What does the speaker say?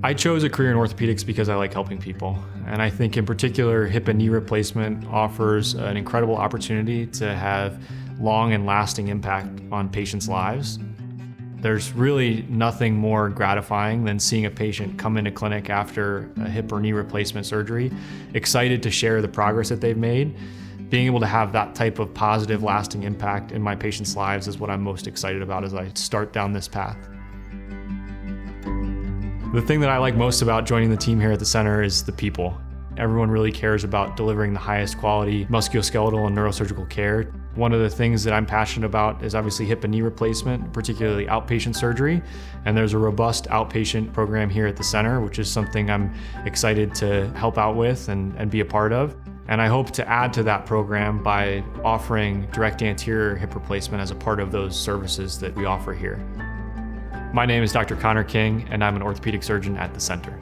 I chose a career in orthopedics because I like helping people. And I think in particular, hip and knee replacement offers an incredible opportunity to have long and lasting impact on patients' lives. There's really nothing more gratifying than seeing a patient come into clinic after a hip or knee replacement surgery, excited to share the progress that they've made. Being able to have that type of positive, lasting impact in my patients' lives is what I'm most excited about as I start down this path. The thing that I like most about joining the team here at the center is the people. Everyone really cares about delivering the highest quality musculoskeletal and neurosurgical care. One of the things that I'm passionate about is obviously hip and knee replacement, particularly outpatient surgery. And there's a robust outpatient program here at the center, which is something I'm excited to help out with and be a part of. And I hope to add to that program by offering direct anterior hip replacement as a part of those services that we offer here. My name is Dr. Connor King, and I'm an orthopedic surgeon at the center.